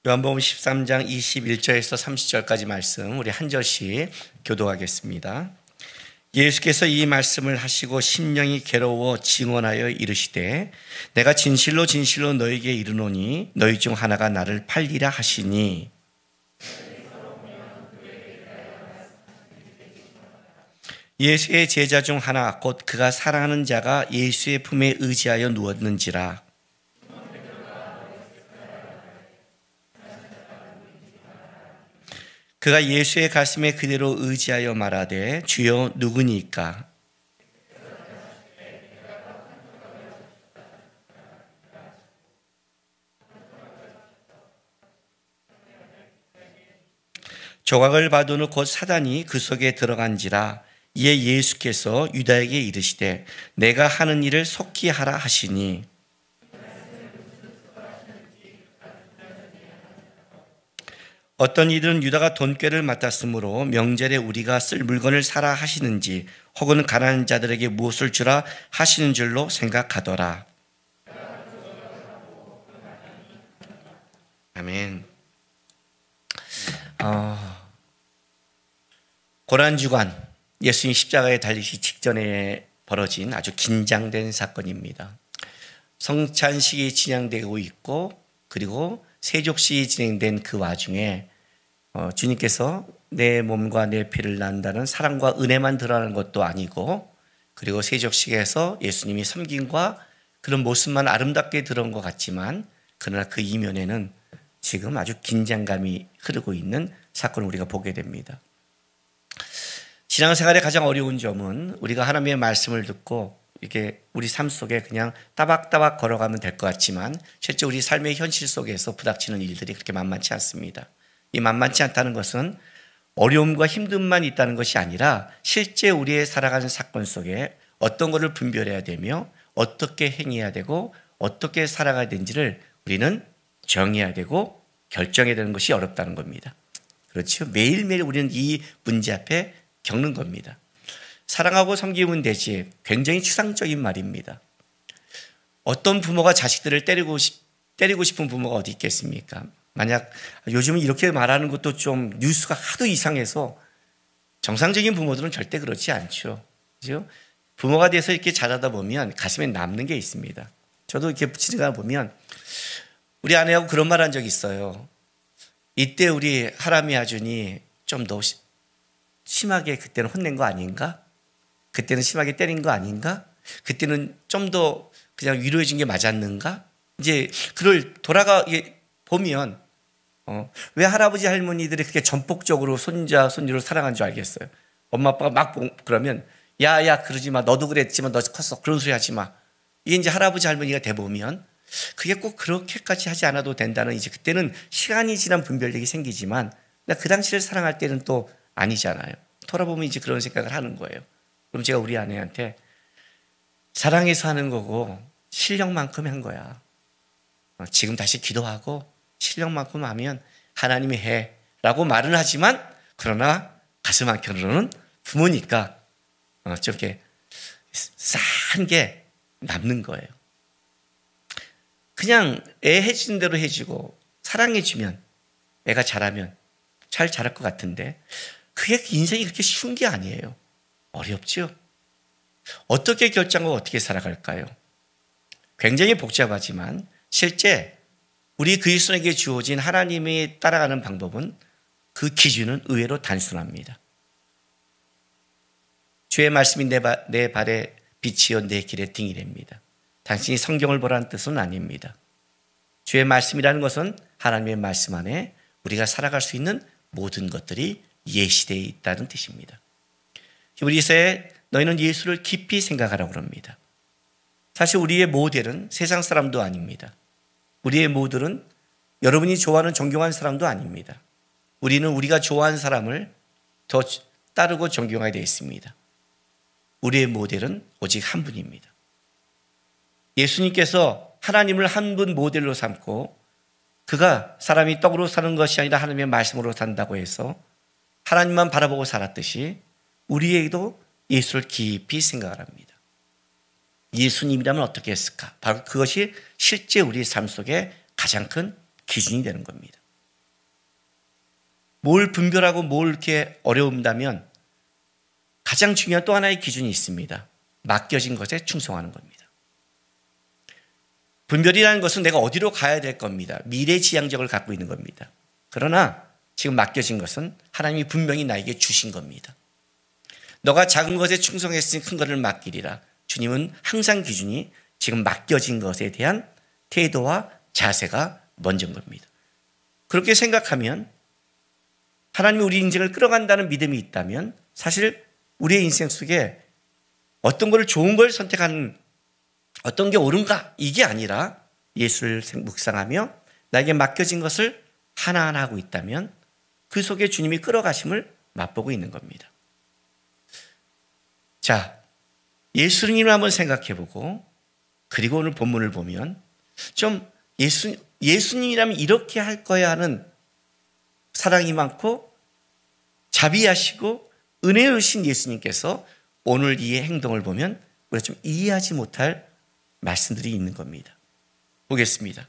요한복음 13장 21절에서 30절까지 말씀 우리 한 절씩 교도하겠습니다. 예수께서 이 말씀을 하시고 심령이 괴로워 증언하여 이르시되 내가 진실로 진실로 너에게 이르노니 너희 중 하나가 나를 팔리라 하시니 예수의 제자 중 하나 곧 그가 사랑하는 자가 예수의 품에 의지하여 누웠는지라. 그가 예수의 가슴에 그대로 의지하여 말하되 주여 누구니까? 조각을 받은 후 곧 사단이 그 속에 들어간지라. 이에 예수께서 유다에게 이르시되 내가 하는 일을 속히 하라 하시니 어떤 이들은 유다가 돈꾀를 맡았으므로 명절에 우리가 쓸 물건을 사라 하시는지 혹은 가난한 자들에게 무엇을 주라 하시는 줄로 생각하더라. 아멘. 고난주간 예수님 십자가에 달리시 직전에 벌어진 아주 긴장된 사건입니다. 성찬식이 진행되고 있고 그리고 세족식이 진행된 그 와중에 주님께서 내 몸과 내 피를 난다는 사랑과 은혜만 드러나는 것도 아니고 그리고 세족식에서 예수님이 섬김과 그런 모습만 아름답게 들어온 것 같지만 그러나 그 이면에는 지금 아주 긴장감이 흐르고 있는 사건을 우리가 보게 됩니다. 신앙생활의 가장 어려운 점은 우리가 하나님의 말씀을 듣고 이게 우리 삶 속에 그냥 따박따박 걸어가면 될 것 같지만 실제 우리 삶의 현실 속에서 부닥치는 일들이 그렇게 만만치 않습니다. 이 만만치 않다는 것은 어려움과 힘듦만 있다는 것이 아니라 실제 우리의 살아가는 사건 속에 어떤 것을 분별해야 되며 어떻게 행해야 되고 어떻게 살아가야 되는지를 우리는 정해야 되고 결정해야 되는 것이 어렵다는 겁니다. 그렇죠? 매일매일 우리는 이 문제 앞에 겪는 겁니다. 사랑하고 섬기면 되지 굉장히 추상적인 말입니다. 어떤 부모가 자식들을 때리고 싶은 부모가 어디 있겠습니까? 만약 요즘은 이렇게 말하는 것도 좀 뉴스가 하도 이상해서 정상적인 부모들은 절대 그렇지 않죠. 그죠? 부모가 돼서 이렇게 자라다 보면 가슴에 남는 게 있습니다. 저도 이렇게 지나가 보면 우리 아내하고 그런 말 한 적이 있어요. 이때 우리 하람이 아준이 좀 더 심하게 그때는 혼낸 거 아닌가? 그때는 심하게 때린 거 아닌가? 그때는 좀 더 그냥 위로해 준 게 맞았는가? 이제 그걸 돌아가 보면 왜 할아버지 할머니들이 그렇게 전폭적으로 손자 손주를 사랑한 줄 알겠어요? 엄마 아빠가 막 그러면 야야 그러지 마. 너도 그랬지만 너 컸어. 그런 소리 하지 마. 이게 이제 할아버지 할머니가 돼 보면 그게 꼭 그렇게까지 하지 않아도 된다는 이제 그때는 시간이 지난 분별력이 생기지만 그 당시를 사랑할 때는 또 아니잖아요. 돌아보면 이제 그런 생각을 하는 거예요. 그럼 제가 우리 아내한테 사랑해서 하는 거고 실력만큼 한 거야. 지금 다시 기도하고 실력만큼 하면 하나님이 해 라고 말은 하지만 그러나 가슴 한켠으로는 부모니까 저렇게 싼 게 남는 거예요. 그냥 애 해주는 대로 해주고 사랑해주면 애가 잘하면 잘 자랄 것 같은데 그게 인생이 그렇게 쉬운 게 아니에요. 어렵죠. 어떻게 결정하고 어떻게 살아갈까요? 굉장히 복잡하지만 실제 우리 그리스도인에게 주어진 하나님이 따라가는 방법은 그 기준은 의외로 단순합니다. 주의 말씀이 내 발에 빛이요 내 길의 등이랍니다. 당신이 성경을 보라는 뜻은 아닙니다. 주의 말씀이라는 것은 하나님의 말씀 안에 우리가 살아갈 수 있는 모든 것들이 예시되어 있다는 뜻입니다. 히브리서에 너희는 예수를 깊이 생각하라고 합니다. 사실 우리의 모델은 세상 사람도 아닙니다. 우리의 모델은 여러분이 좋아하는 존경하는 사람도 아닙니다. 우리는 우리가 좋아하는 사람을 더 따르고 존경하게 되어 있습니다. 우리의 모델은 오직 한 분입니다. 예수님께서 하나님을 한 분 모델로 삼고 그가 사람이 떡으로 사는 것이 아니라 하나님의 말씀으로 산다고 해서 하나님만 바라보고 살았듯이 우리에게도 예수를 깊이 생각을 합니다. 예수님이라면 어떻게 했을까? 바로 그것이 실제 우리 삶 속에 가장 큰 기준이 되는 겁니다. 뭘 분별하고 뭘 이렇게 어려운다면 가장 중요한 또 하나의 기준이 있습니다. 맡겨진 것에 충성하는 겁니다. 분별이라는 것은 내가 어디로 가야 될 겁니다. 미래지향적을 갖고 있는 겁니다. 그러나 지금 맡겨진 것은 하나님이 분명히 나에게 주신 겁니다. 너가 작은 것에 충성했으니 큰 것을 맡기리라. 주님은 항상 기준이 지금 맡겨진 것에 대한 태도와 자세가 먼저인 겁니다. 그렇게 생각하면 하나님이 우리 인생을 끌어간다는 믿음이 있다면 사실 우리의 인생 속에 어떤 걸 좋은 걸 선택하는 어떤 게 옳은가 이게 아니라 예수를 묵상하며 나에게 맡겨진 것을 하나하나 하고 있다면 그 속에 주님이 끌어가심을 맛보고 있는 겁니다. 자, 예수님을 한번 생각해보고 그리고 오늘 본문을 보면 좀 예수님이라면 이렇게 할 거야 하는 사랑이 많고 자비하시고 은혜로우신 예수님께서 오늘 이 행동을 보면 우리가 좀 이해하지 못할 말씀들이 있는 겁니다. 보겠습니다.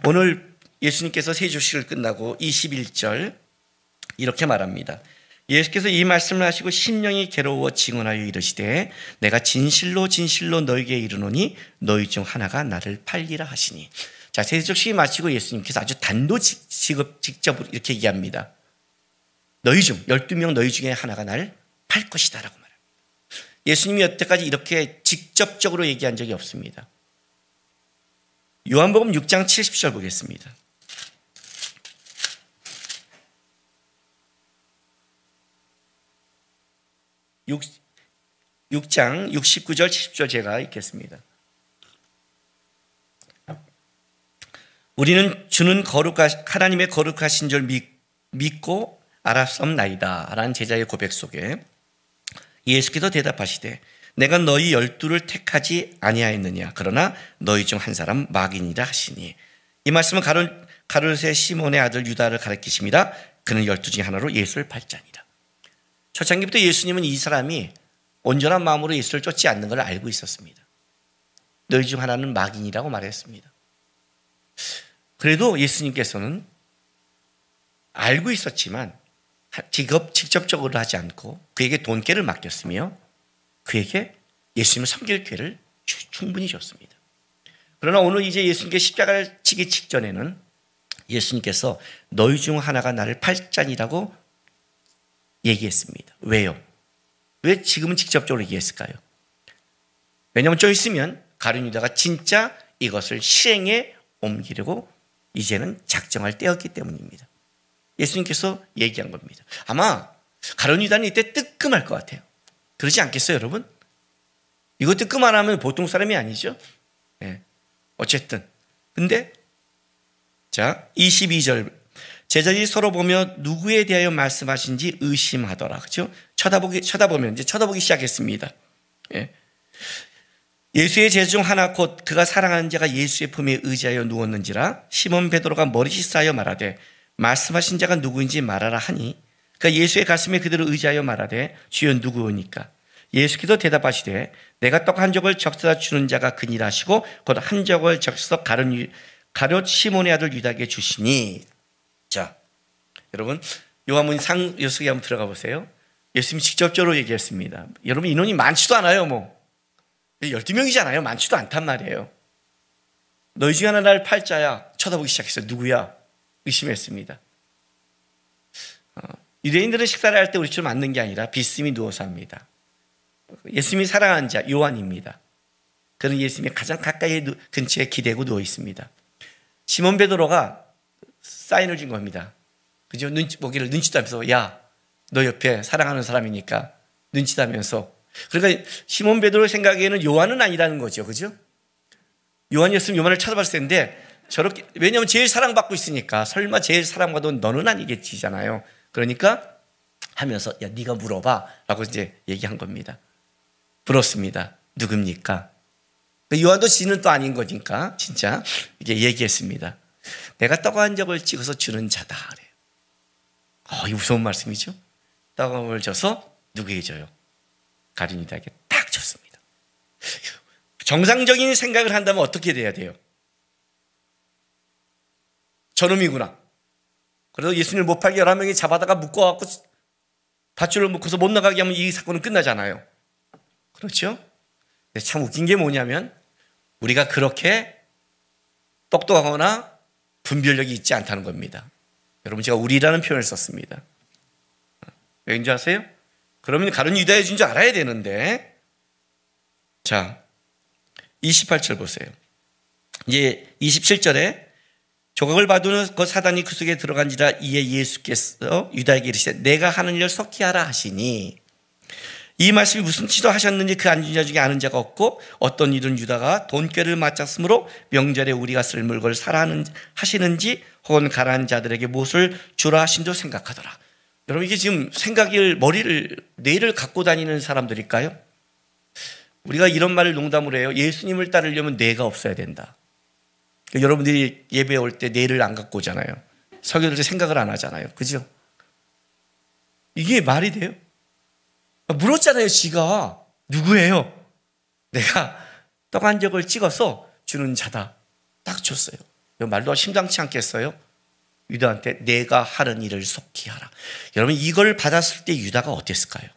오늘 예수님께서 세조식을 끝나고 21절 이렇게 말합니다. 예수께서 이 말씀을 하시고 심령이 괴로워 증언하여 이르시되 내가 진실로 진실로 너에게 이르노니 너희 중 하나가 나를 팔리라 하시니. 자, 세조식이 마치고 예수님께서 아주 직접 이렇게 얘기합니다. 너희 중 12명 너희 중에 하나가 날 팔 것이다 라고 말합니다. 예수님이 여태까지 이렇게 직접적으로 얘기한 적이 없습니다. 요한복음 6장 70절 보겠습니다. 6장 69절 70절 제가 읽겠습니다. 우리는 주는 하나님의 거룩하신 줄 믿고 알았옵나이다 라는 제자의 고백 속에 예수께서 대답하시되 내가 너희 12를 택하지 아니하였느냐 그러나 너희 중 한 사람 마귀니라 하시니. 이 말씀은 가룟세 시몬의 아들 유다를 가리키심이라. 그는 12 중에 하나로 예수를 팔자니라. 초창기부터 예수님은 이 사람이 온전한 마음으로 예수를 쫓지 않는 걸 알고 있었습니다. 너희 중 하나는 마귀니라고 말했습니다. 그래도 예수님께서는 알고 있었지만 직접적으로 하지 않고 그에게 돈깨를 맡겼으며 그에게 예수님을 섬길 기회를 충분히 줬습니다. 그러나 오늘 이제 예수님께 십자가를 치기 직전에는 예수님께서 너희 중 하나가 나를 팔자니라고 얘기했습니다. 왜요? 왜 지금은 직접적으로 얘기했을까요? 왜냐하면 좀 있으면 가룟 유다가 진짜 이것을 실행에 옮기려고 이제는 작정할 때였기 때문입니다. 예수님께서 얘기한 겁니다. 아마 가룟 유다는 이때 뜨끔할 것 같아요. 그러지 않겠어요, 여러분? 이거 뜨끔 안 하면 보통 사람이 아니죠. 네. 어쨌든 근데 자 22절 제자들이 서로 보며 누구에 대하여 말씀하신지 의심하더라. 그렇죠? 쳐다보면 이제 쳐다보기 시작했습니다. 예. 예수의 제자 중 하나 곧 그가 사랑하는 자가 예수의 품에 의지하여 누웠는지라. 시몬 베드로가 머리를 쌓여 말하되 말씀하신 자가 누구인지 말하라 하니 그가 예수의 가슴에 그대로 의지하여 말하되 주여 누구오니까. 예수께서 대답하시되 내가 떡 한 족을 적셔다 주는 자가 그니라 하시고 곧 한 족을 적셔서 가룟 시몬의 아들 유다에게 주시니. 자, 여러분 요한복음 요소에 한번 들어가 보세요. 예수님이 직접적으로 얘기했습니다. 여러분 인원이 많지도 않아요. 뭐 12명이잖아요. 많지도 않단 말이에요. 너희 중에 하나 나를 팔자야. 쳐다보기 시작했어요. 누구야? 의심했습니다. 유대인들은 식사를 할 때 우리처럼 앉는 게 아니라 비스듬히 누워서 합니다. 예수님이 사랑하는 자 요한입니다. 그는 예수님이 가장 가까이 근처에 기대고 누워 있습니다. 시몬 베드로가 사인을 준 겁니다. 그죠? 보기를 눈치다면서 야, 너 옆에 사랑하는 사람이니까 눈치다면서. 그러니까 시몬 베드로 생각에는 요한은 아니라는 거죠. 그죠? 요한이었으면 요한을 찾아봤을 텐데 저렇게, 왜냐하면 제일 사랑받고 있으니까 설마 제일 사랑받은 너는 아니겠지잖아요. 그러니까 하면서 야, 네가 물어봐 라고 이제 얘기한 겁니다. 물었습니다. 누굽니까? 요한도 지는 또 아닌 거니까 진짜 이게 얘기했습니다. 내가 떡 한 족을 찍어서 주는 자다 그래요. 이 무서운 말씀이죠. 떡을 줘서 누구에게 줘요? 가룟 유다에게 딱 줬습니다. 정상적인 생각을 한다면 어떻게 돼야 돼요? 저놈이구나. 그래서 예수님을 못 팔게 11명이 잡아다가 묶어갖고 밧줄을 묶어서 못 나가게 하면 이 사건은 끝나잖아요. 그렇죠? 근데 참 웃긴 게 뭐냐면 우리가 그렇게 똑똑하거나 분별력이 있지 않다는 겁니다. 여러분, 제가 우리라는 표현을 썼습니다. 왜인지 아세요? 그러면 가룟 유다인 줄 알아야 되는데. 자, 28절 보세요. 이제 27절에 조각을 봐두는 그 사단이 그 속에 들어간지라 이에 예수께서 유다에게 이르시되 내가 하는 일을 속히 하라 하시니, 이 말씀이 무슨 뜻으로 하셨는지 그 앉은 자 중에 아는 자가 없고 어떤 일은 유다가 돈꾀를 맞췄으므로 명절에 우리가 쓸 물건을 사라 하시는지 혹은 가난한 자들에게 무엇을 주라 하신 줄 생각하더라. 여러분, 이게 지금 생각을 뇌를 갖고 다니는 사람들일까요? 우리가 이런 말을 농담으로 해요. 예수님을 따르려면 뇌가 없어야 된다. 여러분들이 예배 올 때 뇌를 안 갖고 오잖아요. 설교들 때 생각을 안 하잖아요. 그죠? 이게 말이 돼요? 물었잖아요. 지가 누구예요? 내가 떡 한 적을 찍어서 주는 자다. 딱 줬어요. 말도 심상치 않겠어요? 유다한테 내가 하는 일을 속히 하라. 여러분, 이걸 받았을 때 유다가 어땠을까요?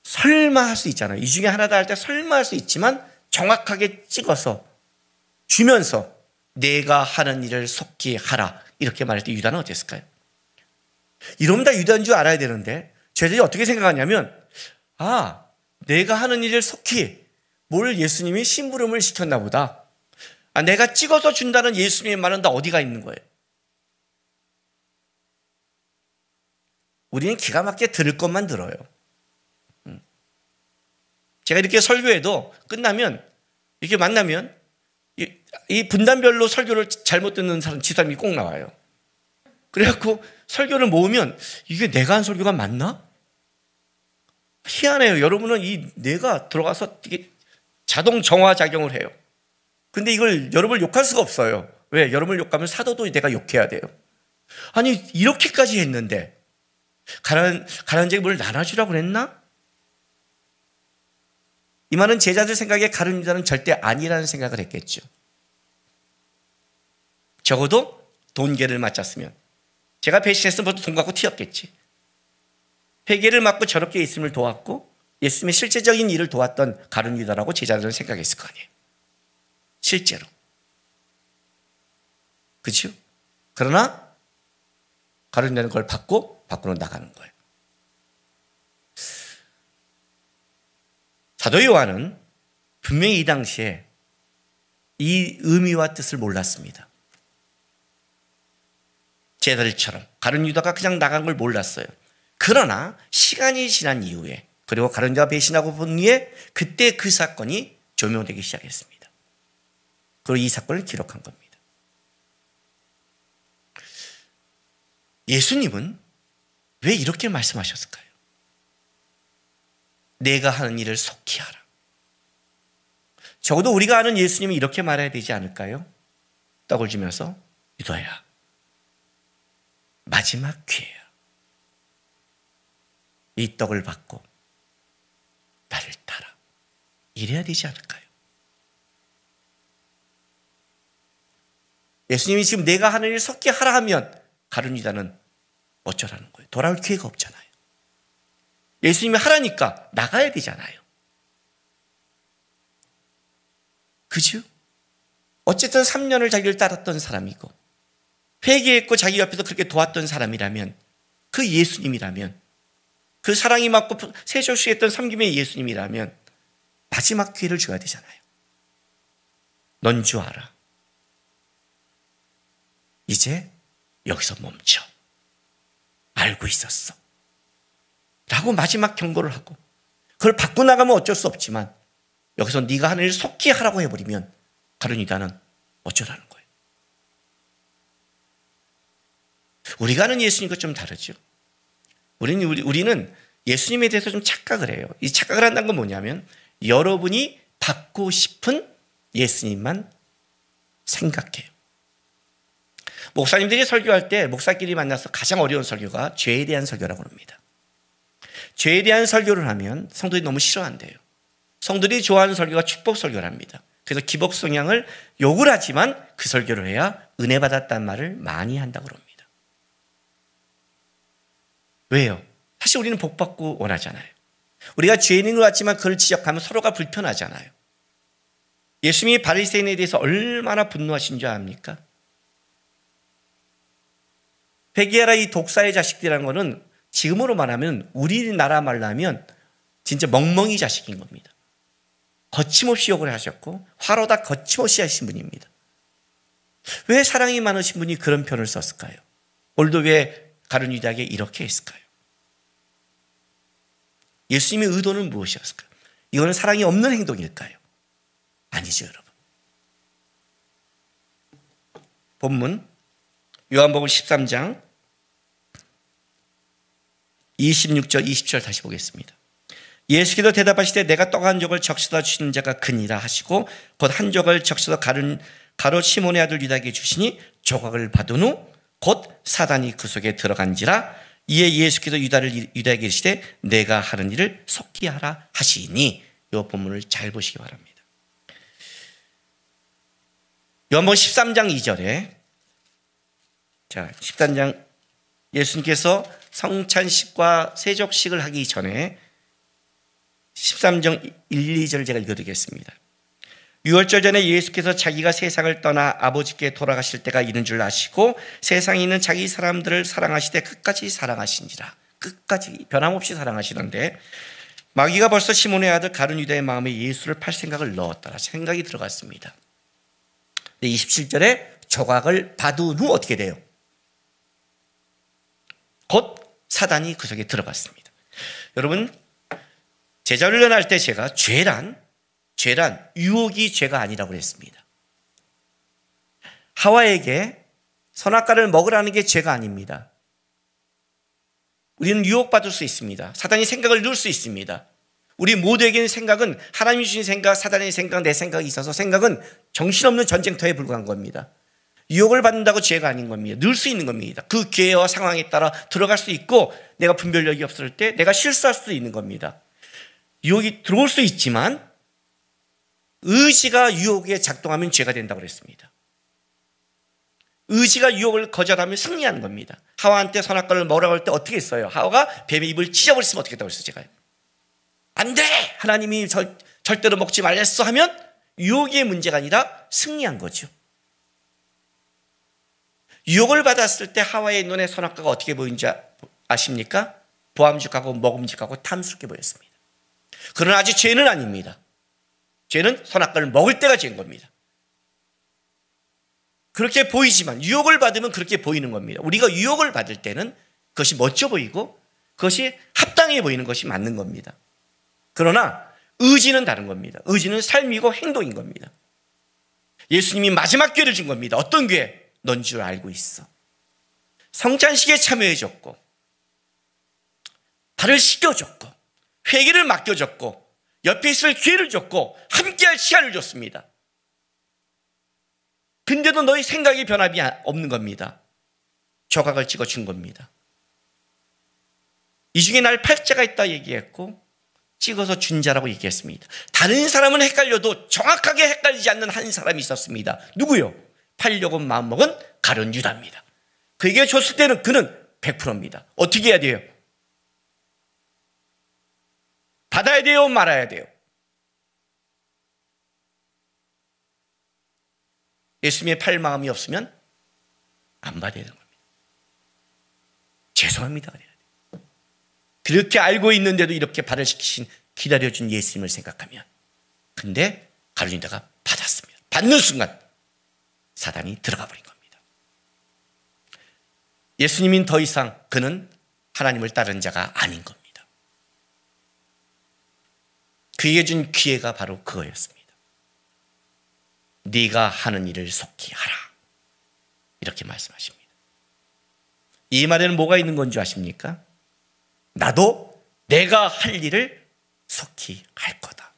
설마 할 수 있잖아요. 이 중에 하나다 할 때 설마 할 수 있지만 정확하게 찍어서 주면서 내가 하는 일을 속히 하라 이렇게 말할 때 유다는 어땠을까요? 이러면 다 유다인 줄 알아야 되는데 저희들이 어떻게 생각하냐면, 내가 하는 일을 속히, 뭘 예수님이 심부름을 시켰나 보다. 내가 찍어서 준다는 예수님의 말은 다 어디가 있는 거예요? 우리는 기가 막히게 들을 것만 들어요. 제가 이렇게 설교해도 끝나면, 이렇게 만나면 이 분단별로 설교를 잘못 듣는 사람, 집사님이 꼭 나와요. 그래갖고 설교를 모으면 이게 내가 한 설교가 맞나? 희한해요. 여러분은 이 뇌가 들어가서 이게 자동 정화 작용을 해요. 근데 이걸 여러분을 욕할 수가 없어요. 왜? 여러분을 욕하면 사도도 내가 욕해야 돼요. 아니, 이렇게까지 했는데 가난한 자에게 뭘 나눠주라고 그랬나? 이 말은 제자들 생각에 가룟 유다는 절대 아니라는 생각을 했겠죠. 적어도 돈계를 맞췄으면, 제가 배신했으면 벌써 돈 갖고 튀었겠지. 회개를 맞고 저렇게 예수님을 도왔고 예수님의 실제적인 일을 도왔던 가룟 유다라고 제자들은 생각했을 거 아니에요. 실제로. 그렇죠? 그러나 가룟 유다는 그걸 받고 밖으로 나가는 거예요. 사도 요한은 분명히 이 당시에 이 의미와 뜻을 몰랐습니다. 제자들처럼 가룟 유다가 그냥 나간 걸 몰랐어요. 그러나 시간이 지난 이후에, 그리고 가룟 유다가 배신하고 본 후에 그때 그 사건이 조명되기 시작했습니다. 그리고 이 사건을 기록한 겁니다. 예수님은 왜 이렇게 말씀하셨을까요? 내가 하는 일을 속히 하라. 적어도 우리가 아는 예수님이 이렇게 말해야 되지 않을까요? 떡을 주면서 유다야, 마지막 기회야. 이 떡을 받고 나를 따라. 이래야 되지 않을까요? 예수님이 지금 내가 하는 일을 속히 하라 하면 가룟 유다는 어쩌라는 거예요? 돌아올 기회가 없잖아요. 예수님이 하라니까 나가야 되잖아요. 그죠? 어쨌든 3년을 자기를 따랐던 사람이고 회개했고 자기 옆에서 그렇게 도왔던 사람이라면, 그 예수님이라면, 그 사랑이 많고 세조시했던 섬김의 예수님이라면 마지막 기회를 줘야 되잖아요. 넌 줄 알아. 이제 여기서 멈춰. 알고 있었어. 라고 마지막 경고를 하고, 그걸 받고 나가면 어쩔 수 없지만 여기서 네가 하는 일 속히 하라고 해버리면 가룟 유다는 어쩌라는 거예요. 우리가 아는 예수님과 좀 다르죠. 우리는 예수님에 대해서 좀 착각을 해요. 이 착각을 한다는 건 뭐냐면, 여러분이 받고 싶은 예수님만 생각해요. 목사님들이 설교할 때 목사끼리 만나서 가장 어려운 설교가 죄에 대한 설교라고 합니다. 죄에 대한 설교를 하면 성도들이 너무 싫어한대요. 성도들이 좋아하는 설교가 축복 설교랍니다. 그래서 기복 성향을 욕을 하지만 그 설교를 해야 은혜 받았다는 말을 많이 한다고 합니다. 왜요? 사실 우리는 복 받고 원하잖아요. 우리가 죄인인 것 같지만 그걸 지적하면 서로가 불편하잖아요. 예수님이 바리새인에 대해서 얼마나 분노하신 줄 압니까? 회개하라 이 독사의 자식들이라는 것은 지금으로 말하면 우리나라 말로 하면 진짜 멍멍이 자식인 겁니다. 거침없이 욕을 하셨고 화로 다 거침없이 하신 분입니다. 왜 사랑이 많으신 분이 그런 표현을 썼을까요? 오늘도 왜 가룟 유다에게 이렇게 했을까요? 예수님의 의도는 무엇이었을까요? 이거는 사랑이 없는 행동일까요? 아니죠, 여러분. 본문 요한복음 13장 26절 20절 다시 보겠습니다. 예수께서 대답하시되 내가 떡 한 족을 적셔다 주시는 자가 그니라 하시고 곧 한 족을 적셔서 가롯 시몬의 아들 유다에게 주시니 조각을 받은 후 곧 사단이 그 속에 들어간지라. 이에 예수께서 유다에게 이르시되 내가 하는 일을 속히 하라 하시니. 이 본문을 잘 보시기 바랍니다. 요한복음 13장 2절에 13장 예수님께서 성찬식과 세족식을 하기 전에 13장 1, 2절을 제가 읽어드리겠습니다. 유월절 전에 예수께서 자기가 세상을 떠나 아버지께 돌아가실 때가 이른 줄 아시고 세상에 있는 자기 사람들을 사랑하시되 끝까지 사랑하시니라. 끝까지 변함없이 사랑하시는데 마귀가 벌써 시몬의 아들 가룟 유다의 마음에 예수를 팔 생각을 넣었더라. 생각이 들어갔습니다. 27절에 조각을 받은 후 어떻게 돼요? 곧 사단이 그 속에 들어갔습니다. 여러분, 제자 훈련할 때 제가 죄란 유혹이 죄가 아니라고 그랬습니다. 하와에게 선악과를 먹으라는 게 죄가 아닙니다. 우리는 유혹받을 수 있습니다. 사단이 생각을 넣을 수 있습니다. 우리 모두에게는 생각은 하나님이 주신 생각, 사단의 생각, 내 생각이 있어서 생각은 정신없는 전쟁터에 불과한 겁니다. 유혹을 받는다고 죄가 아닌 겁니다. 넣을 수 있는 겁니다. 그 기회와 상황에 따라 들어갈 수 있고 내가 분별력이 없을 때 내가 실수할 수도 있는 겁니다. 유혹이 들어올 수 있지만 의지가 유혹에 작동하면 죄가 된다고 그랬습니다. 의지가 유혹을 거절하면 승리하는 겁니다. 하와한테 선악과를 먹으라고 할 때 어떻게 했어요? 하와가 뱀의 입을 찢어버렸으면 어떻게 했다고 그랬어요? 제가 안 돼! 하나님이 절대로 먹지 말랬어 하면 유혹의 문제가 아니라 승리한 거죠. 유혹을 받았을 때 하와의 눈에 선악과가 어떻게 보이는지 아십니까? 보암직하고 먹음직하고 탐스럽게 보였습니다. 그러나 아직 죄는 아닙니다. 죄는 선악과를 먹을 때가 죄인 겁니다. 그렇게 보이지만 유혹을 받으면 그렇게 보이는 겁니다. 우리가 유혹을 받을 때는 그것이 멋져 보이고 그것이 합당해 보이는 것이 맞는 겁니다. 그러나 의지는 다른 겁니다. 의지는 삶이고 행동인 겁니다. 예수님이 마지막 기회를 준 겁니다. 어떤 기회? 넌 줄 알고 있어. 성찬식에 참여해줬고 발을 씻겨줬고 회개를 맡겨줬고 옆에 있을 기회를 줬고 함께할 시간을 줬습니다. 근데도 너희 생각의 변함이 없는 겁니다. 조각을 찍어준 겁니다. 이 중에 날 팔자가 있다 얘기했고 찍어서 준 자라고 얘기했습니다. 다른 사람은 헷갈려도 정확하게 헷갈리지 않는 한 사람이 있었습니다. 누구요? 팔려고 마음먹은 가룟 유다입니다. 그에게 줬을 때는 그는 100%입니다. 어떻게 해야 돼요? 받아야 돼요? 말아야 돼요? 예수님의 팔 마음이 없으면 안 받아야 되는 겁니다. 죄송합니다. 그렇게 알고 있는데도 이렇게 발을 시키신 기다려준 예수님을 생각하면 근데 가룟 유다가 받았습니다. 받는 순간 사단이 들어가 버린 겁니다. 예수님인 더 이상 그는 하나님을 따르는 자가 아닌 겁니다. 그에게 준 기회가 바로 그거였습니다. 네가 하는 일을 속히 하라. 이렇게 말씀하십니다. 이 말에는 뭐가 있는 건 줄 아십니까? 나도 내가 할 일을 속히 할 거다.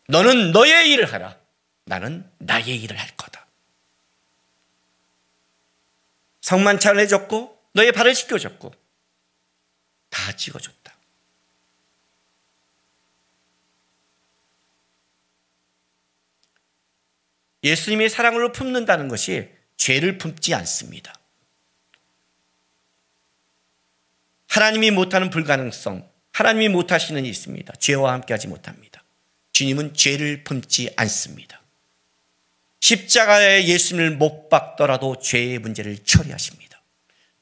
너는 너의 일을 하라. 나는 나의 일을 할 거다. 성만찬을 해줬고 너의 발을 씻겨줬고 다 찍어줬다. 예수님의 사랑으로 품는다는 것이 죄를 품지 않습니다. 하나님이 못하는 불가능성, 하나님이 못하시는 일이 있습니다. 죄와 함께하지 못합니다. 주님은 죄를 품지 않습니다. 십자가에 예수님을 못 박더라도 죄의 문제를 처리하십니다.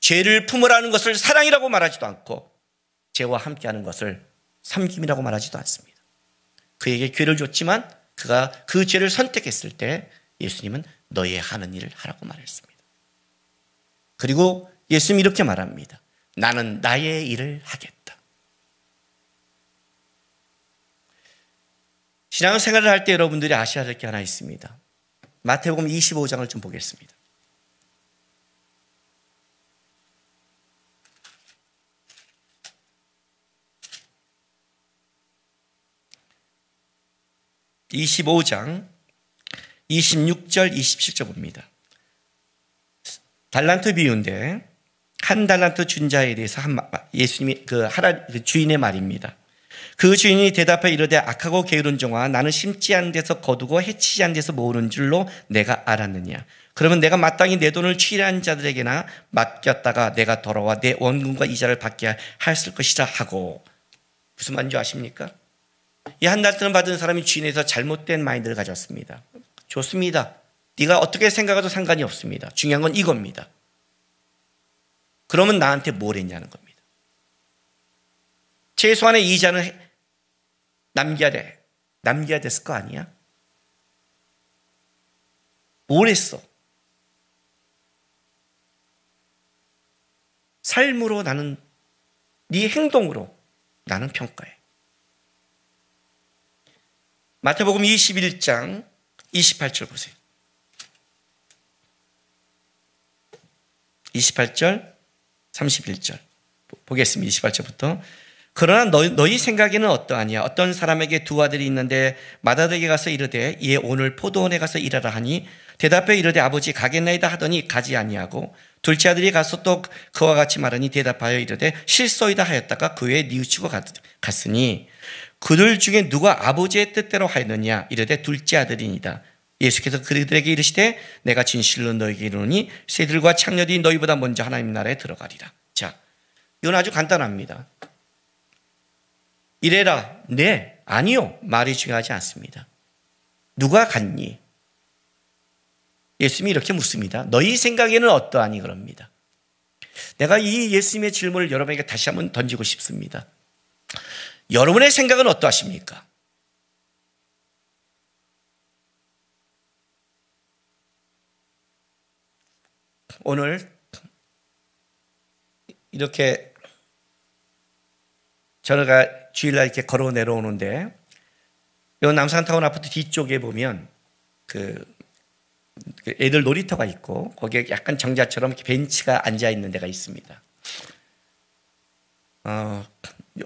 죄를 품으라는 것을 사랑이라고 말하지도 않고 죄와 함께하는 것을 섬김이라고 말하지도 않습니다. 그에게 죄를 줬지만 그가 그 죄를 선택했을 때 예수님은 너의 하는 일을 하라고 말했습니다. 그리고 예수님이 이렇게 말합니다. 나는 나의 일을 하겠다. 신앙생활을 할 때 여러분들이 아셔야 될 게 하나 있습니다. 마태복음 25장을 좀 보겠습니다. (25장) 26절 27절 봅니다. 달란트 비유인데 한 달란트 준 자에 대해서 예수님이 그 주인의 말입니다. 그 주인이 대답하여 이르되 악하고 게으른 종아, 나는 심지 않은 데서 거두고 해치지 않은 데서 모으는 줄로 내가 알았느냐. 그러면 내가 마땅히 내 돈을 취한 자들에게나 맡겼다가 내가 돌아와 내 원금과 이자를 받게 하였을 것이라 하고. 무슨 말인지 아십니까? 이 한 달란트를 받은 사람이 주인에서 잘못된 마인드를 가졌습니다. 좋습니다. 네가 어떻게 생각해도 상관이 없습니다. 중요한 건 이겁니다. 그러면 나한테 뭘 했냐는 겁니다. 최소한의 이자는 남겨야 됐을 거 아니야? 뭘 했어? 삶으로 나는, 네 행동으로 나는 평가해. 마태복음 21장 28절 보세요. 28절 31절 보겠습니다. 28절부터. 그러나 너희 생각에는 어떠하냐? 어떤 사람에게 두 아들이 있는데 맏아들에게 가서 이르되 이에 오늘 포도원에 가서 일하라 하니 대답해 이르되 아버지 가겠나이다 하더니 가지 아니하고 둘째 아들이 가서 또 그와 같이 말하니 대답하여 이르되 실소이다 하였다가 그 외에 뉘우치고 갔으니 그들 중에 누가 아버지의 뜻대로 하였느냐? 이르되 둘째 아들이니이다. 예수께서 그들에게 이르시되 내가 진실로 너희에게 이르노니 새들과 창녀들이 너희보다 먼저 하나님 나라에 들어가리라. 자, 이건 아주 간단합니다. 이래라. 네. 아니요. 말이 중요하지 않습니다. 누가 갔니? 예수님이 이렇게 묻습니다. 너희 생각에는 어떠하니? 그럽니다. 내가 이 예수님의 질문을 여러분에게 다시 한번 던지고 싶습니다. 여러분의 생각은 어떠하십니까? 오늘 이렇게 저희가 주일날 이렇게 걸어 내려오는데 이 남산타운 아파트 뒤쪽에 보면 그 애들 놀이터가 있고 거기에 약간 정자처럼 이렇게 벤치가 앉아 있는 데가 있습니다.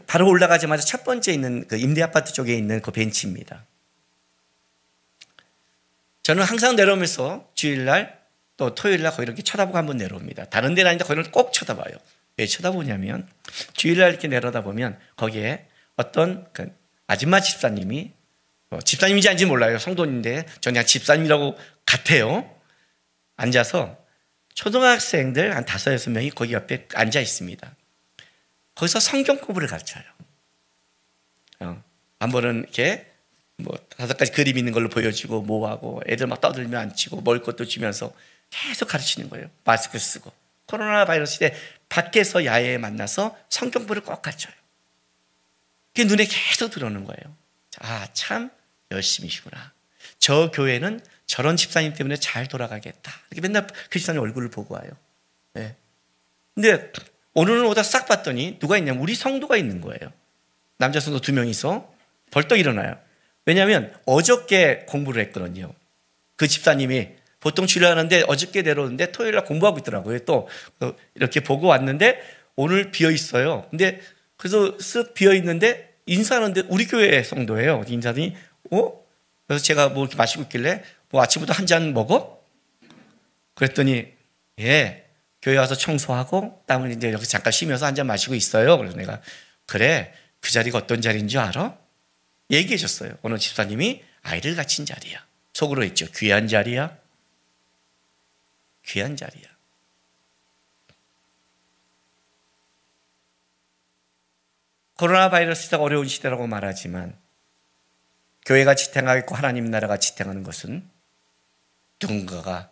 바로 올라가자마자 첫 번째 있는 그 임대 아파트 쪽에 있는 그 벤치입니다. 저는 항상 내려오면서 주일날 또 토요일날 거기 이렇게 쳐다보고 한번 내려옵니다. 다른 데는 아닌데 거기는 꼭 쳐다봐요. 왜 쳐다보냐면 주일날 이렇게 내려다보면 거기에 어떤 그 아줌마 집사님이 집사님인지 아닌지 몰라요. 성도인데 저는 그냥 집사님이라고 같아요. 앉아서 초등학생들 한 5, 6명이 거기 옆에 앉아 있습니다. 거기서 성경 공부를 가르쳐요. 한 번은 이렇게 뭐 5가지 그림 있는 걸로 보여주고 뭐하고 애들 막 떠들며 앉히고 먹을 것도 주면서 계속 가르치는 거예요. 마스크 쓰고. 코로나 바이러스 시대 밖에서 야외에 만나서 성경 공부를 꼭 가르쳐요. 그게 눈에 계속 들어오는 거예요. 아, 참 열심히시구나. 저 교회는 저런 집사님 때문에 잘 돌아가겠다. 이렇게 맨날 그 집사님 얼굴을 보고 와요. 네. 근데 오늘은 오다 싹 봤더니 누가 있냐면 우리 성도가 있는 거예요. 남자 성도 2명이서 벌떡 일어나요. 왜냐하면 어저께 공부를 했거든요. 그 집사님이 보통 주일하는데 어저께 내려오는데 토요일날 공부하고 있더라고요. 또 이렇게 보고 왔는데 오늘 비어 있어요. 근데 그래서 쓱 비어 있는데 인사하는데 우리 교회 성도예요. 인사하더니 그래서 제가 뭐 이렇게 마시고 있길래 뭐 아침부터 한 잔 먹어? 그랬더니 예, 교회 와서 청소하고 땀을 이제 여기 잠깐 쉬면서 한 잔 마시고 있어요. 그래서 내가 그래, 그 자리가 어떤 자리인 줄 알아? 얘기해 줬어요. 어느 집사님이 아이를 갖춘 자리야. 속으로 했죠. 귀한 자리야. 귀한 자리야. 코로나 바이러스 시대가 어려운 시대라고 말하지만 교회가 지탱하겠고 하나님 나라가 지탱하는 것은 누군가가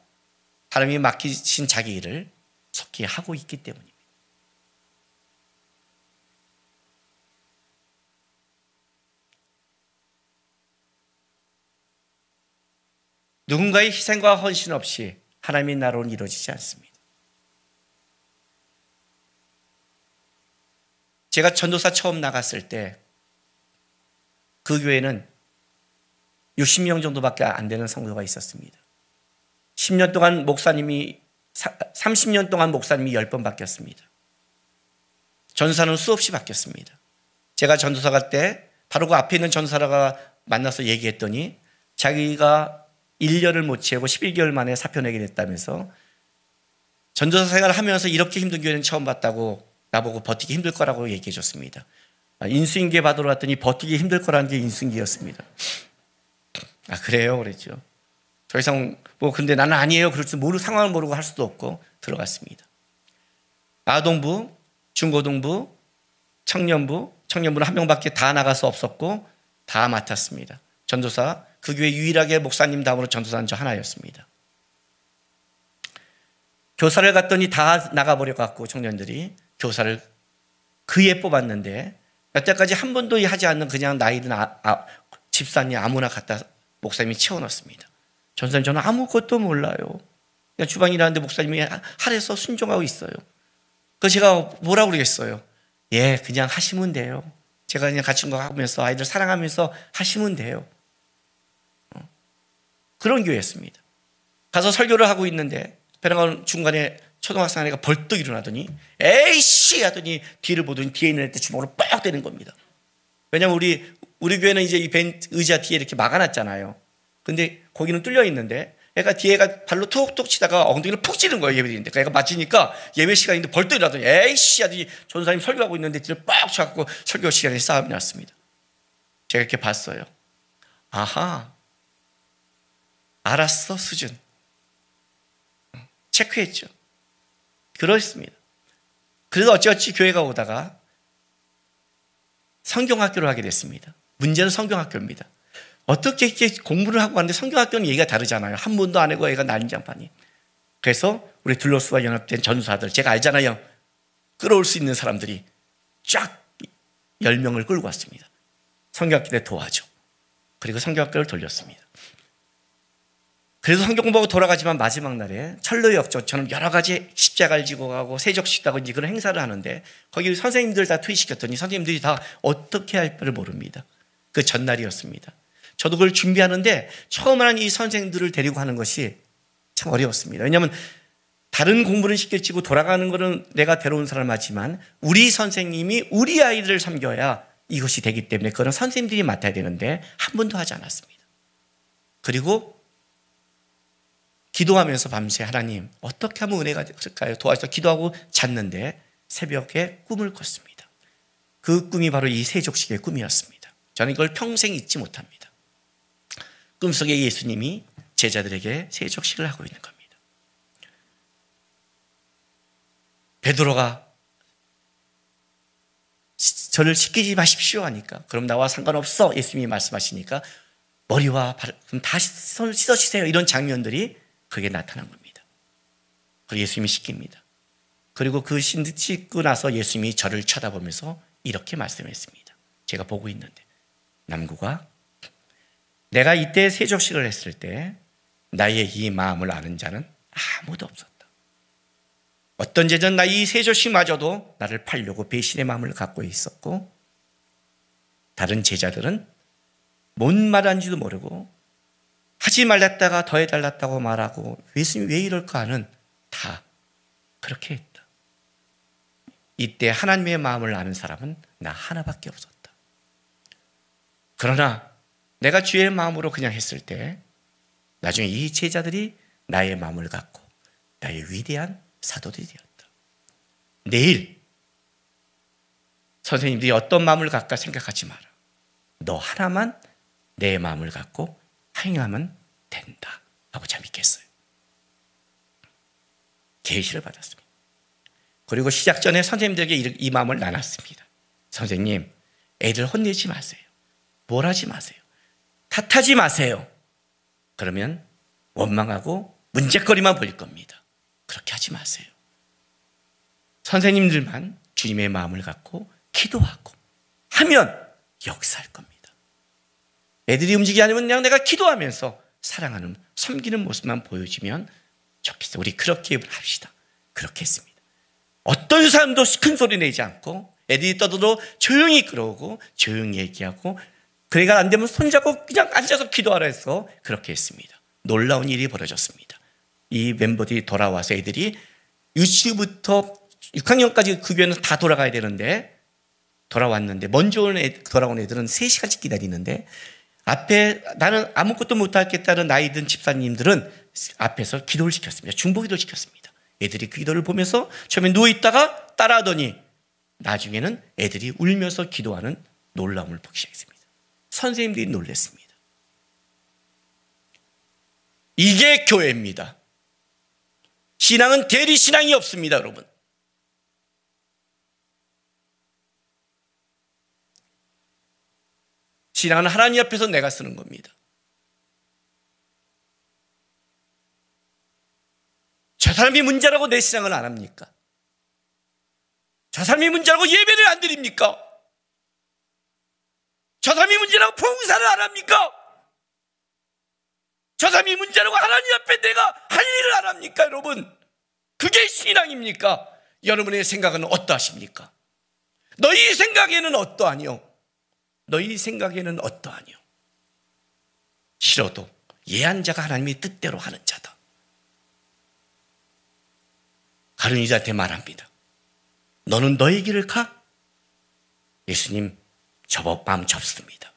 하나님이 맡기신 자기 일을 속히 하고 있기 때문입니다. 누군가의 희생과 헌신 없이 하나님의 나라는 이루어지지 않습니다. 제가 전도사 처음 나갔을 때 그 교회는 60명 정도밖에 안 되는 성도가 있었습니다. 10년 동안 목사님이 30년 동안 목사님이 10번 바뀌었습니다. 전도사는 수없이 바뀌었습니다. 제가 전도사 갈 때 바로 그 앞에 있는 전도사가 만나서 얘기했더니 자기가 1년을 못 채우고 11개월 만에 사표 내게 됐다면서 전도사 생활을 하면서 이렇게 힘든 교회는 처음 봤다고 나보고 버티기 힘들 거라고 얘기해 줬습니다. 인수인계 받으러 왔더니 버티기 힘들 거라는 게 인수인계였습니다. 아, 그래요? 그랬죠. 더 이상 근데 나는 아니에요. 그럴 줄 상황을 모르고 할 수도 없고 들어갔습니다. 아동부, 중고등부, 청년부는 한 명밖에 다 나가서 없었고 다 맡았습니다. 전도사, 그 교회 유일하게 목사님 다음으로 전도사는 저 하나였습니다. 교사를 갔더니 다 나가버려 갖고 청년들이 교사를 그에 뽑았는데 여태까지 한 번도 하지 않는 그냥 나이든 집사님 아무나 갖다 목사님이 채워넣습니다. 전도사님 저는 아무것도 몰라요. 그냥 주방에 일하는데 목사님이 할애서 순종하고 있어요. 그래서 제가 뭐라고 그러겠어요. 예, 그냥 하시면 돼요. 제가 그냥 같이 하면서 아이들 사랑하면서 하시면 돼요. 그런 교회였습니다. 가서 설교를 하고 있는데 배낭 중간에 초등학생 아이가 벌떡 일어나더니 에이씨 하더니 뒤를 보더니 뒤에 있는 애한테 주먹으로 빡 때리는 겁니다. 왜냐하면 우리 교회는 이제 이 의자 뒤에 이렇게 막아놨잖아요. 근데 거기는 뚫려 있는데 애가 뒤에가 발로 톡톡 치다가 엉덩이를 푹 찌는 거예요. 예배드리는데 애가 맞으니까 예배 시간인데 벌떡 일어나더니 에이씨 하더니 전도사님 설교하고 있는데 뒤를 빡 쳐갖고 설교 시간에 싸움이 났습니다. 제가 이렇게 봤어요. 아하, 알았어 수준. 체크했죠. 그렇습니다. 그래서 어찌어찌 교회가 오다가 성경학교를 하게 됐습니다. 문제는 성경학교입니다. 어떻게 이렇게 공부를 하고 왔는데 성경학교는 얘기가 다르잖아요. 한 번도 안 하고 애가 난장판이. 그래서 우리 둘러스와 연합된 전사들 제가 알잖아요. 끌어올 수 있는 사람들이 쫙 10명을 끌고 왔습니다. 성경학교에 도와줘. 그리고 성경학교를 돌렸습니다. 그래서 성경 공부하고 돌아가지만 마지막 날에 철로역전처럼 여러 가지 십자가를 지고 가고 세족식하고 이제 그런 행사를 하는데 거기 선생님들 다 투입시켰더니 선생님들이 다 어떻게 할 바를 모릅니다. 그 전날이었습니다. 저도 그걸 준비하는데 처음 하는 이 선생님들을 데리고 하는 것이 참 어려웠습니다. 왜냐하면 다른 공부는 시킬지고 돌아가는 것은 내가 데려온 사람 하지만 우리 선생님이 우리 아이들을 섬겨야 이것이 되기 때문에 그런 선생님들이 맡아야 되는데 한 번도 하지 않았습니다. 그리고 기도하면서 밤새 하나님 어떻게 하면 은혜가 될까요? 도와주셔서 기도하고 잤는데 새벽에 꿈을 꿨습니다. 그 꿈이 바로 이 세족식의 꿈이었습니다. 저는 이걸 평생 잊지 못합니다. 꿈속에 예수님이 제자들에게 세족식을 하고 있는 겁니다. 베드로가 저를 씻기지 마십시오 하니까 그럼 나와 상관없어 예수님이 말씀하시니까 머리와 발 그럼 다 손을 씻어주세요. 이런 장면들이 그게 나타난 겁니다. 그리고 예수님이 씻깁니다. 그리고 그 씻고 나서 예수님이 저를 쳐다보면서 이렇게 말씀했습니다. 제가 보고 있는데 남구가 내가 이때 세족식을 했을 때 나의 이 마음을 아는 자는 아무도 없었다. 어떤 제자는 나 이 세족식마저도 나를 팔려고 배신의 마음을 갖고 있었고 다른 제자들은 뭔 말하는지도 모르고 하지 말랬다가 더 해달랐다고 말하고 예수님이 왜 이럴까 하는 다 그렇게 했다. 이때 하나님의 마음을 아는 사람은 나 하나밖에 없었다. 그러나 내가 주의 마음으로 그냥 했을 때 나중에 이 제자들이 나의 마음을 갖고 나의 위대한 사도들이 되었다. 내일 선생님들이 어떤 마음을 갖까 생각하지 마라. 너 하나만 내 마음을 갖고 행하면 된다 하고 잘 믿겠어요. 계시를 받았습니다. 그리고 시작 전에 선생님들에게 이 마음을 나눴습니다. 선생님, 애들 혼내지 마세요. 뭘 하지 마세요. 탓하지 마세요. 그러면 원망하고 문제거리만 보일 겁니다. 그렇게 하지 마세요. 선생님들만 주님의 마음을 갖고 기도하고 하면 역사할 겁니다. 애들이 움직이지 않으면 그냥 내가 기도하면서 사랑하는, 섬기는 모습만 보여주면 좋겠어요. 우리 그렇게 합시다. 그렇게 했습니다. 어떤 사람도 큰 소리 내지 않고 애들이 떠들어 조용히 끌어오고 조용히 얘기하고, 그래가 안 되면 손잡고 그냥 앉아서 기도하라 해서 그렇게 했습니다. 놀라운 일이 벌어졌습니다. 이 멤버들이 돌아와서 애들이 유치부터 6학년까지 그 교회는 다 돌아가야 되는데 돌아왔는데, 먼저 돌아온 애들은 3시간씩 기다리는데 앞에 나는 아무것도 못하겠다는 나이 든 집사님들은 앞에서 기도를 시켰습니다. 중보기도를 시켰습니다. 애들이 그 기도를 보면서 처음에 누워있다가 따라하더니 나중에는 애들이 울면서 기도하는 놀라움을 보기 시작했습니다. 선생님들이 놀랐습니다. 이게 교회입니다. 신앙은 대리신앙이 없습니다, 여러분. 신앙은 하나님 앞에서 내가 쓰는 겁니다. 저 사람이 문제라고 내 신앙을 안 합니까? 저 사람이 문제라고 예배를 안 드립니까? 저 사람이 문제라고 봉사를 안 합니까? 저 사람이 문제라고 하나님 앞에 내가 할 일을 안 합니까, 여러분? 그게 신앙입니까? 여러분의 생각은 어떠하십니까? 너희 생각에는 어떠하뇨? 너희 생각에는 어떠하뇨? 싫어도 예한 자가 하나님의 뜻대로 하는 자다. 가룟유다한테 말합니다. 너는 너의 길을 가? 예수님, 마음 접습니다.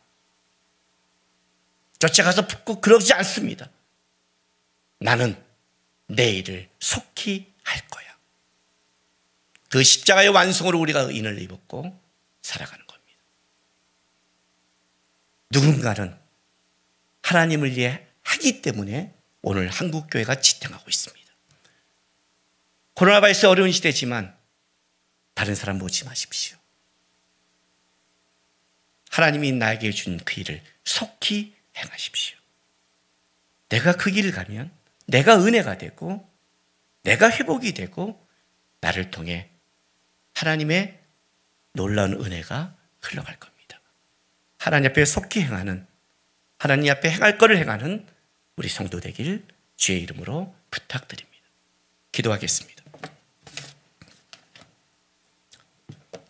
쫓아가서 붙고 그러지 않습니다. 나는 내 일을 속히 할 거야. 그 십자가의 완성으로 우리가 의인을 입었고 살아가는 겁니다. 누군가는 하나님을 위해 하기 때문에 오늘 한국교회가 지탱하고 있습니다. 코로나 바이러스 어려운 시대지만 다른 사람 보지 마십시오. 하나님이 나에게 준 그 일을 속히 행하십시오. 내가 그 길을 가면 내가 은혜가 되고 내가 회복이 되고 나를 통해 하나님의 놀라운 은혜가 흘러갈 겁니다. 하나님 앞에 속히 행하는, 하나님 앞에 행할 것을 행하는 우리 성도 되길 주의 이름으로 부탁드립니다. 기도하겠습니다.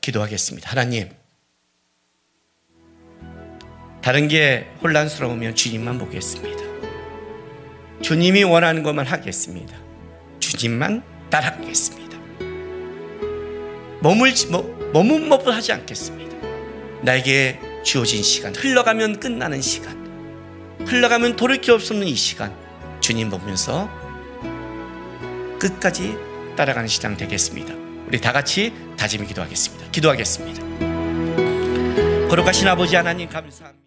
기도하겠습니다. 하나님, 다른 게 혼란스러우면 주님만 보겠습니다. 주님이 원하는 것만 하겠습니다. 주님만 따라가겠습니다. 머뭇머뭇하지 않겠습니다. 나에게 주어진 시간, 흘러가면 끝나는 시간, 흘러가면 돌이킬 수 없는 이 시간, 주님 보면서 끝까지 따라가는 시간 되겠습니다. 우리 다 같이 다짐히 기도하겠습니다. 기도하겠습니다. 거룩하신 아버지 하나님, 감사합니다.